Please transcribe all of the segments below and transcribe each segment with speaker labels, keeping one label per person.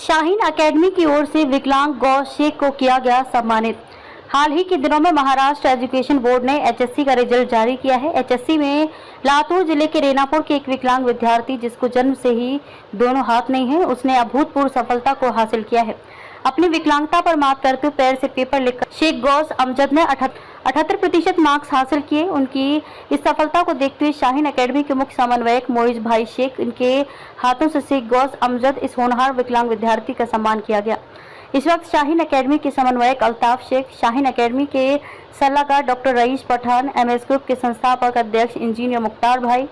Speaker 1: Shaheen academy की ओर से विकलांग गौ शेख को किया गया सम्मानित। हाल ही के दिनों में महाराष्ट्र एजुकेशन बोर्ड ने एचएससी का रिजल्ट जारी किया है। एचएससी में लातूर जिले के रेनापुर के एक विकलांग विद्यार्थी जिसको जन्म से ही दोनों हाथ नहीं है, उसने अभूतपूर्व सफलता को हासिल किया है। अपनी विकलांगता पर मात करते हुए पैर से पेपर लिखकर शेख गौस अमजद ने 78% मार्क्स हासिल किए। उनकी इस सफलता को देखते हुए शाहीन एकेडमी के मुख्य समन्वयक मोइज भाई शेख, इनके हाथों से शेख गौस अमजद इस होनहार विकलांग विद्यार्थी का सम्मान किया गया। इस वक्त शाहीन एकेडमी के समन्वयक अल्ताफ शेख, शाहीन एकेडमी के सलाहकार doctor rice Pathan, MS group के संस्थापक अध्यक्ष इंजीनियर मुख्तार भाई,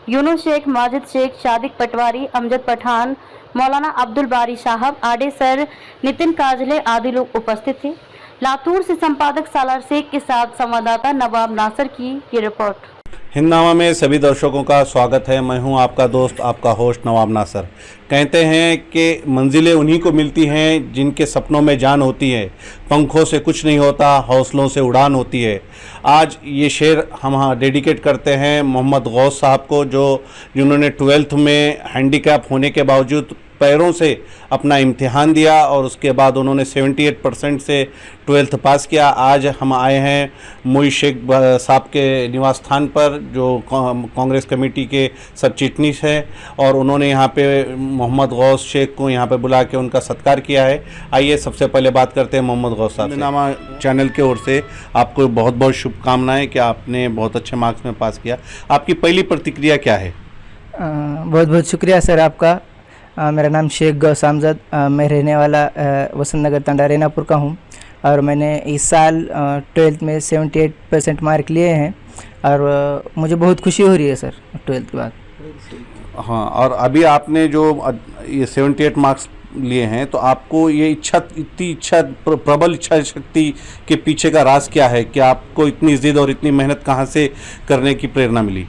Speaker 1: यूनुस शेख, माजिद शेख, सादिक पटवारी, अमजद पठान, मौलाना अब्दुल बारी साहब, आडे सर, नितिन काजले आदि लोग उपस्थित थे। लातूर से संपादक सालार शेख के साथ संवाददाता नवाब नासर की ये रिपोर्ट।
Speaker 2: हिंदनामा में सभी दर्शकों का स्वागत है। मैं हूं आपका दोस्त, आपका होस्ट नवाब नासर। कहते हैं कि मंजिलें उन्हीं को मिलती हैं जिनके सपनों में जान होती है। पंखों से कुछ नहीं होता, हौसलों से उड़ान होती है। आज ये शेर हम डेडिकेट करते हैं मोहम्मद गौस साहब को, जिन्होंने 12th में हैंडीकैप होने के बावजूद पैरों से अपना इम्तिहान दिया और उसके बाद उन्होंने 78% से 12th पास किया। आज हम आए हैं मोइज शेख साहब के निवास स्थान पर, जो कांग्रेस कमेटी के सब चिटनीस है, और उन्होंने यहाँ पे मोहम्मद गौस शेख को यहाँ पे बुला के उनका सत्कार किया है। आइए सबसे पहले बात करते हैं मोहम्मद गौस साहब। हिंदनामा चैनल की ओर से आपको बहुत बहुत शुभकामनाएँ कि आपने बहुत अच्छे मार्क्स में पास किया। आपकी पहली प्रतिक्रिया क्या है?
Speaker 3: बहुत बहुत शुक्रिया सर आपका। मेरा नाम शेख गौस अमजद, मैं रहने वाला वसंत नगर तंडा रेनापुर का हूँ और मैंने इस साल 12th में 78% मार्क लिए हैं और मुझे बहुत खुशी हो रही है सर 12th के बाद।
Speaker 2: हाँ, और अभी आपने जो ये 78 मार्क्स लिए हैं, तो आपको ये इतनी इच्छा, प्रबल इच्छा शक्ति के पीछे का राज क्या है कि आपको इतनी जिद और इतनी मेहनत कहाँ से करने की प्रेरणा मिली?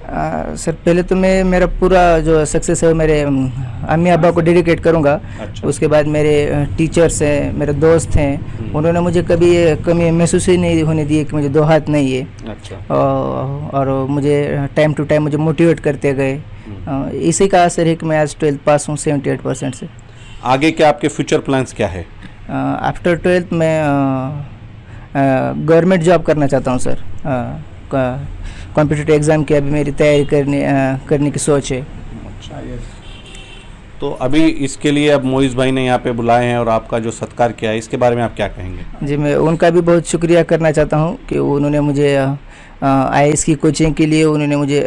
Speaker 3: सर पहले तो मैं मेरा पूरा जो सक्सेस है मेरे अम्मी अब्बा को डेडिकेट करूंगा। अच्छा। उसके बाद मेरे टीचर्स हैं, मेरे दोस्त हैं, उन्होंने मुझे कभी कमी महसूस ही नहीं होने दी कि मुझे दो हाथ नहीं है। अच्छा। और मुझे टाइम टू टाइम मुझे मोटिवेट करते गए। इसी का असर है कि मैं आज 12th पास हूँ 78% से।
Speaker 2: आगे के आपके फ्यूचर प्लान्स क्या है?
Speaker 3: आफ्टर 12th मैं गवर्नमेंट जॉब करना चाहता हूँ सर। कॉम्पिटिटिव एग्ज़ाम की अभी मेरी तैयारी करने की सोच है। अच्छा,
Speaker 2: तो अभी इसके लिए अब मोइज भाई ने यहाँ पे बुलाए हैं और आपका जो सत्कार किया है, इसके बार में आप क्या कहेंगे?
Speaker 3: जी, मैं उनका भी बहुत शुक्रिया करना चाहता हूँ कि उन्होंने मुझे IAS की कोचिंग के लिए उन्होंने मुझे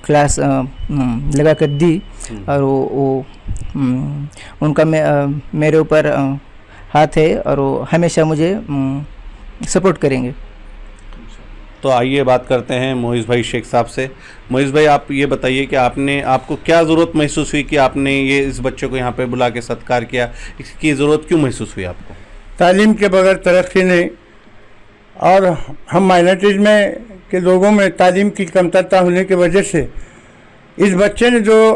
Speaker 3: क्लास लगा कर दी और वो उनका मेरे ऊपर हाथ है और वो हमेशा मुझे सपोर्ट करेंगे।
Speaker 2: तो आइए बात करते हैं मोइज भाई शेख साहब से। मोइज भाई, आप ये बताइए कि आपको क्या ज़रूरत महसूस हुई कि आपने ये इस बच्चे को यहाँ पे बुला के सत्कार किया? इसकी ज़रूरत क्यों महसूस हुई आपको?
Speaker 4: तालीम के बगैर तरक्की नहीं, और हम माइनॉरिटीज़ में के लोगों में तालीम की कमतरता होने की वजह से इस बच्चे ने जो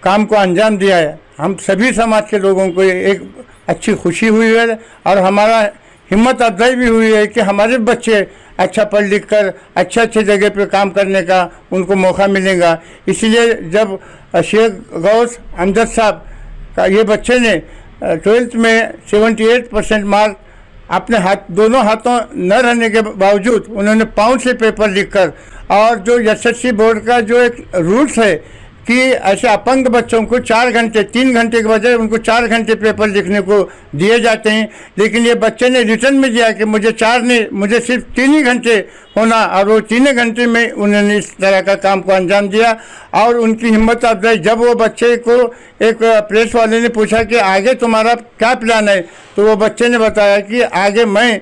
Speaker 4: काम को अंजाम दिया है, हम सभी समाज के लोगों को एक अच्छी खुशी हुई है और हमारा हिम्मत अफजाई भी हुई है कि हमारे बच्चे अच्छा पढ़ लिख कर अच्छे जगह पे काम करने का उनको मौका मिलेगा। इसलिए जब शेख गौस अमजद साहब का ये बच्चे ने 12th में 78% मार्क अपने दोनों हाथों न रहने के बावजूद उन्होंने पाँव से पेपर लिखकर, और जो SSC बोर्ड का जो एक रूल्स है कि ऐसे अपंग बच्चों को 4 घंटे 3 घंटे के बजाय उनको 4 घंटे पेपर लिखने को दिए जाते हैं, लेकिन ये बच्चे ने रिटर्न में दिया कि मुझे 4 नहीं, मुझे सिर्फ 3 ही घंटे होना, और वो 3 घंटे में उन्होंने इस तरह का काम को अंजाम दिया। और उनकी हिम्मत अफजाई, जब वो बच्चे को एक प्रेस वाले ने पूछा कि आगे तुम्हारा क्या प्लान है, तो वो बच्चे ने बताया कि आगे मैं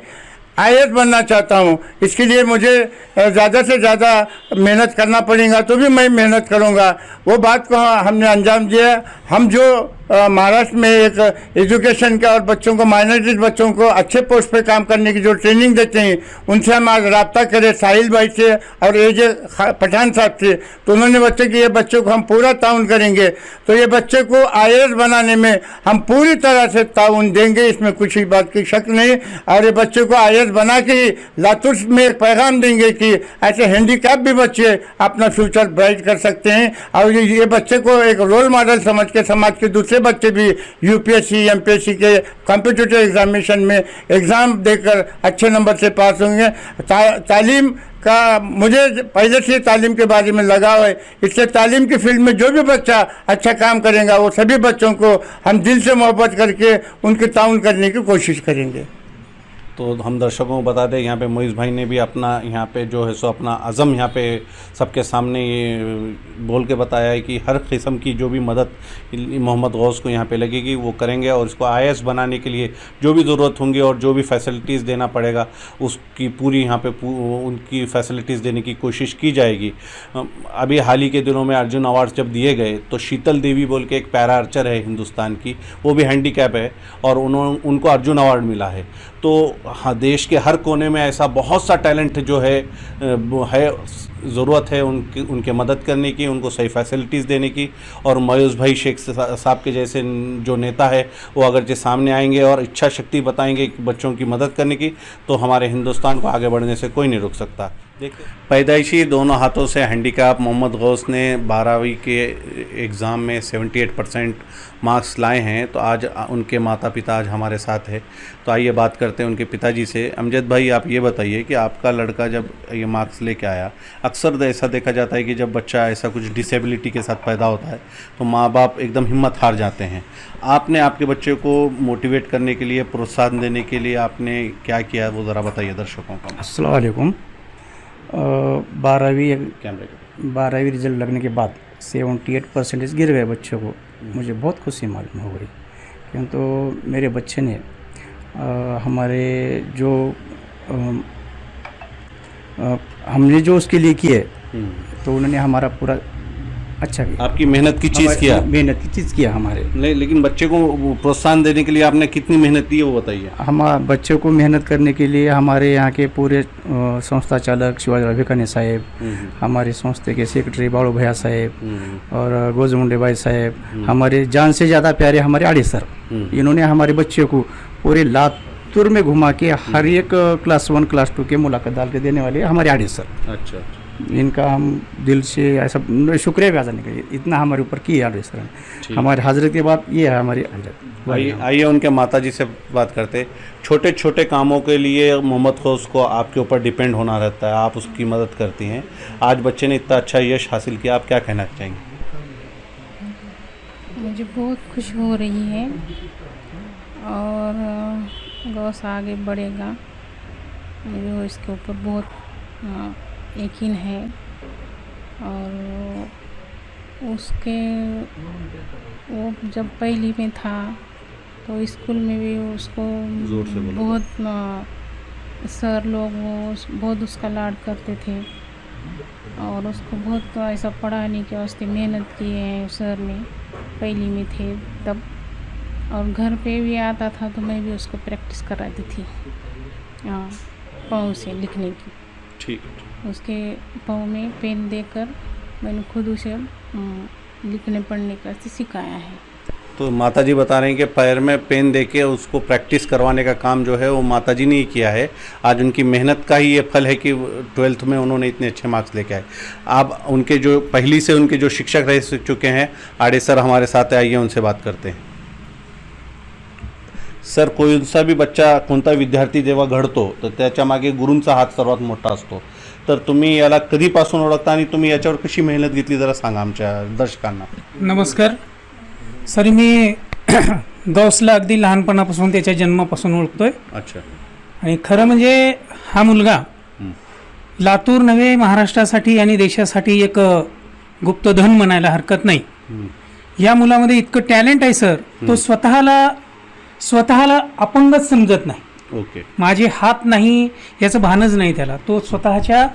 Speaker 4: IAS बनना चाहता हूँ, इसके लिए मुझे ज़्यादा से ज़्यादा मेहनत करना पड़ेगा, तो भी मैं मेहनत करूँगा। वो बात को हमने अंजाम दिया। हम जो महाराष्ट्र में एक एजुकेशन का और बच्चों को, माइनॉरिटी बच्चों को अच्छे पोस्ट पे काम करने की जो ट्रेनिंग देते हैं, उनसे हम आज रब्ता करें साहिल भाई से और AJ पठान साहब से, तो उन्होंने बच्चे कि ये बच्चों को हम पूरा ताउन करेंगे। तो ये बच्चे को IAS बनाने में हम पूरी तरह से ताउन देंगे, इसमें कुछ ही बात की शक नहीं। और ये बच्चे को IAS बना के ही लातूर में एक पैगाम देंगे कि ऐसे हैंडीकैप भी बच्चे अपना फ्यूचर ब्राइट कर सकते हैं। और ये बच्चे को एक रोल मॉडल समझ के समाज के दूसरे अच्छे बच्चे भी यूपीएससी एमपीएससी के कॉम्पिटिटिव एग्जामिनेशन में एग्ज़ाम देकर अच्छे नंबर से पास होंगे। तालीम का मुझे पहले से तालीम के बारे में लगाव है, इससे तालीम की फील्ड में जो भी बच्चा अच्छा काम करेगा वो सभी बच्चों को हम दिल से मोहब्बत करके उनकी ताउन करने की कोशिश करेंगे।
Speaker 2: तो हम दर्शकों को बता दें, यहाँ पे मोइज़ भाई ने भी अपना यहाँ पे जो है सो अपना अज़म यहाँ पे सबके सामने ये बोल के बताया है कि हर किस्म की जो भी मदद मोहम्मद गौस को यहाँ पे लगेगी वो करेंगे, और इसको IAS बनाने के लिए जो भी ज़रूरत होंगी और जो भी फैसिलिटीज़ देना पड़ेगा उसकी पूरी यहाँ पे उनकी फैसिलिटीज़ देने की कोशिश की जाएगी। अभी हाल ही के दिनों में अर्जुन अवार्ड जब दिए गए तो शीतल देवी बोल के एक पैरा आर्चर है हिंदुस्तान की, वो भी हैंडीकैप है और उनको अर्जुन अवार्ड मिला है। तो हाँ, देश के हर कोने में ऐसा बहुत सा टैलेंट जो है ज़रूरत है उनके मदद करने की, उनको सही फैसिलिटीज़ देने की। और मयूस भाई शेख साहब के जैसे जो नेता है वो अगर जो सामने आएंगे और इच्छा शक्ति बताएंगे बच्चों की मदद करने की, तो हमारे हिंदुस्तान को आगे बढ़ने से कोई नहीं रोक सकता। देखिए, पैदाइशी दोनों हाथों से हैंडीकैप मोहम्मद गौस ने 12वीं के एग्ज़ाम में 78% मार्क्स लाए हैं। तो आज उनके माता पिता आज हमारे साथ है, तो आइए बात करते हैं उनके पिताजी से। अमजद भाई, आप ये बताइए कि आपका लड़का जब ये मार्क्स लेके आया, अक्सर ऐसा देखा जाता है कि जब बच्चा ऐसा कुछ डिसेबिलिटी के साथ पैदा होता है तो माँ बाप एकदम हिम्मत हार जाते हैं। आपने आपके बच्चे को मोटिवेट करने के लिए, प्रोत्साहन देने के लिए आपने क्या किया, वो ज़रा बताइए दर्शकों को।
Speaker 5: अस्सलाम वालेकुम। 12वीं रिजल्ट लगने के बाद 78% गिर गए बच्चों को, मुझे बहुत खुशी मालूम हो गई, क्योंकि तो मेरे बच्चे ने हमारे जो हमने जो उसके लिए किए तो उन्होंने हमारा पूरा अच्छा किया।
Speaker 2: आपकी मेहनत की चीज़ किया,
Speaker 5: मेहनत की चीज़ किया हमारे।
Speaker 2: लेकिन बच्चे को प्रोत्साहन देने के लिए आपने कितनी मेहनत की है वो बताइए।
Speaker 5: हम बच्चों को मेहनत करने के लिए हमारे यहाँ के पूरे संस्था चालक शिवाजी रविकानी साहेब, हमारे संस्था के सेक्रेटरी बाड़ू भैया साहेब और गोजमुंडे भाई साहेब, हमारे जान से ज़्यादा प्यारे हमारे आड़े सर, इन्होंने हमारे बच्चे को पूरे लातूर में घुमा के हर एक क्लास 1 क्लास 2 के मुलाकात डाल के देने वाले हमारे आड़े सर।
Speaker 2: अच्छा,
Speaker 5: इनका हम दिल से ऐसा शुक्रिया भी अदा नहीं करिए, इतना हमारे ऊपर किया है सर ने। हमारे हजरत के बाद ये है हमारी हजरत।
Speaker 2: आइए उनके माताजी से बात करते। छोटे छोटे कामों के लिए मोहम्मद गौस को आपके ऊपर डिपेंड होना रहता है, आप उसकी मदद करती हैं। आज बच्चे ने इतना अच्छा यश हासिल किया, आप क्या कहना चाहेंगे?
Speaker 6: मुझे बहुत खुशी हो रही है और गौस आगे बढ़ेगा, मुझे इसके ऊपर बहुत यकीन है। और उसके वो जब पहली में था तो स्कूल में भी उसको बहुत सर लोग बहुत उसका लाड करते थे और उसको बहुत ऐसा पढ़ाने के वास्ते मेहनत की है सर ने, पहली में थे तब। और घर पे भी आता था तो मैं भी उसको प्रैक्टिस कराती थी पाँव से लिखने की।
Speaker 2: ठीक,
Speaker 6: उसके पाँव में पेन देकर मैंने खुद उसे लिखने पढ़ने का सिखाया है।
Speaker 2: तो माताजी बता रहे हैं कि पैर में पेन देके उसको प्रैक्टिस करवाने का काम जो है वो माताजी ने ही किया है। आज उनकी मेहनत का ही ये फल है कि 12th में उन्होंने इतने अच्छे मार्क्स लेके आए। आप उनके जो पहली से उनके जो शिक्षक रह चुके हैं आड़े सर हमारे साथ आइए, उनसे बात करते हैं। सर, कोणता बी बच्चा, कोणता विद्यार्थी जेव्हा घडतो तर त्याच्या मागे गुरूंचा हात सर्वात मोठा असतो। तर तुम्ही याला कधीपासून ओळखता आणि तुम्ही याच्यावर कशी मेहनत घेतली, जरा सांगा आमच्या दर्शकांना।
Speaker 7: नमस्कार सर, मी गौसला अगदी लहानपणापासून त्याच्या जन्मापासून ओळखतोय।
Speaker 2: अच्छा,
Speaker 7: आणि खरं म्हणजे हा मुलगा लातूर नव्हे महाराष्ट्रासाठी आणि देशासाठी एक गुप्तधन म्हणायला हरकत नाही। या मुलामध्ये इतकं टॅलेंट आहे सर, तो स्वतःला अपंगच समजत नाही।
Speaker 2: ओके,
Speaker 7: माझे हात नाही याचं भानच नाही त्याला, तो स्वतःच्या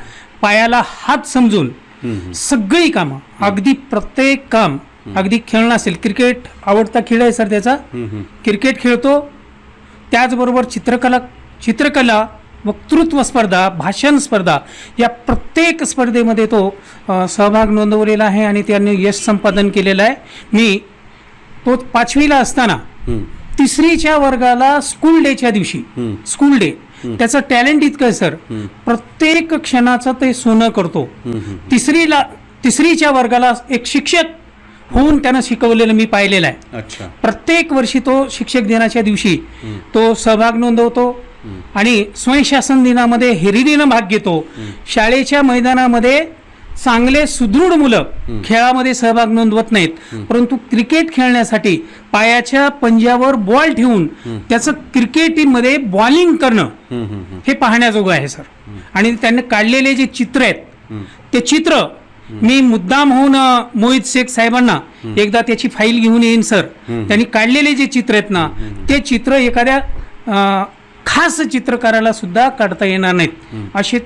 Speaker 7: पायाला हात समजून सगळी कामं, अगदी प्रत्येक काम, अगदी खेळणं असेल, क्रिकेट आवडता खेळ आहे सर त्याचा, क्रिकेट खेळतो, त्याचबरोबर चित्रकला, वक्तृत्व स्पर्धा, भाषण स्पर्धा, या प्रत्येक स्पर्धेमध्ये तो सहभाग नोंदवलेला आहे आणि त्याने यश संपादन केलेलं आहे। मी तो 5वीला असताना 3रीच्या वर्गाला स्कूल डेच्या दिवशी, स्कूल डे, त्याचं टॅलेंट इतकं आहे सर, प्रत्येक क्षणाचं ते सोनं करतो। 3रीच्या वर्गाला एक शिक्षक होऊन त्यानं शिकवलेलं मी पाहिलेलं आहे.
Speaker 2: अच्छा.
Speaker 7: प्रत्येक वर्षी तो शिक्षक दिनाच्या दिवशी तो सहभाग नोंदवतो आणि स्वयंशासन दिनामध्ये हिरिरीनं भाग घेतो. शाळेच्या मैदानामध्ये चांगले सुदृढ मुलं खेळामध्ये सहभाग नोंदवत नाहीत, परंतु क्रिकेट खेळण्यासाठी पायाच्या पंजावर बॉल ठेवून त्याचं क्रिकेटमध्ये बॉलिंग करणं हे पाहण्याजोगं आहे सर. आणि त्यांनी काढलेले जे चित्र आहेत ते चित्र मी मुद्दाम होऊन मोहित शेख साहेबांना एकदा त्याची फाईल घेऊन येईन सर. त्यांनी काढलेले जे चित्र आहेत ना ते चित्र एखाद्या खास चित्रकाराला सुद्धा काढता येणार नाहीत, असे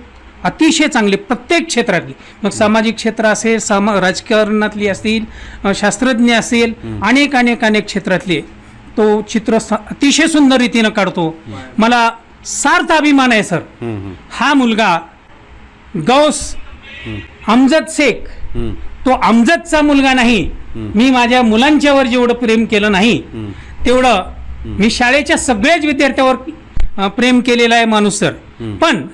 Speaker 7: अतिशय चांगले प्रत्येक क्षेत्रातली, मग सामाजिक क्षेत्र असेल, राजकारणातली असतील, शास्त्रज्ञ असेल, अनेक अनेक अनेक क्षेत्रातले तो चित्र अतिशय सुंदर रीतीनं काढतो. मला सार्थ अभिमान आहे सर. हा मुलगा गौस अमजद शेख तो अमजदचा मुलगा नाही. मी माझ्या मुलांच्यावर जेवढं प्रेम केलं नाही तेवढं मी शाळेच्या सगळ्याच विद्यार्थ्यावर प्रेम केलेला आहे माणूस सर. पण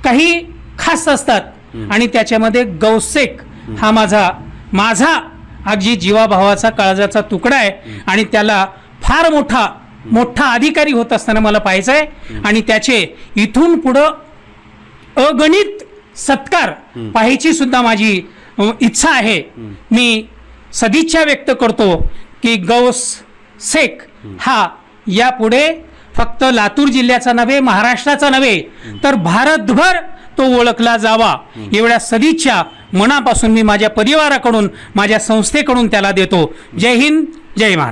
Speaker 7: काही खास असतात आणि त्याच्यामध्ये गौस शेख हा माझा अगदी जीवाभावाचा काळजाचा तुकडा आहे आणि त्याला फार मोठा अधिकारी होत असताना मला पाहायचं आहे आणि त्याचे इथून पुढं अगणित सत्कार पाहायची सुद्धा माझी इच्छा आहे. मी सदिच्छा व्यक्त करतो की गौस शेख हा यापुढे फक्त लातूर जिल्ह्याचा नव्हे, महाराष्ट्राचा नव्हे तर भारतभर तो ओळखला जावा एवढ्या सदिच्छा मनापासून मी माझ्या परिवाराकडून, माझ्या संस्थेकडून त्याला देतो. जय हिंद, जय महाराष्ट्र.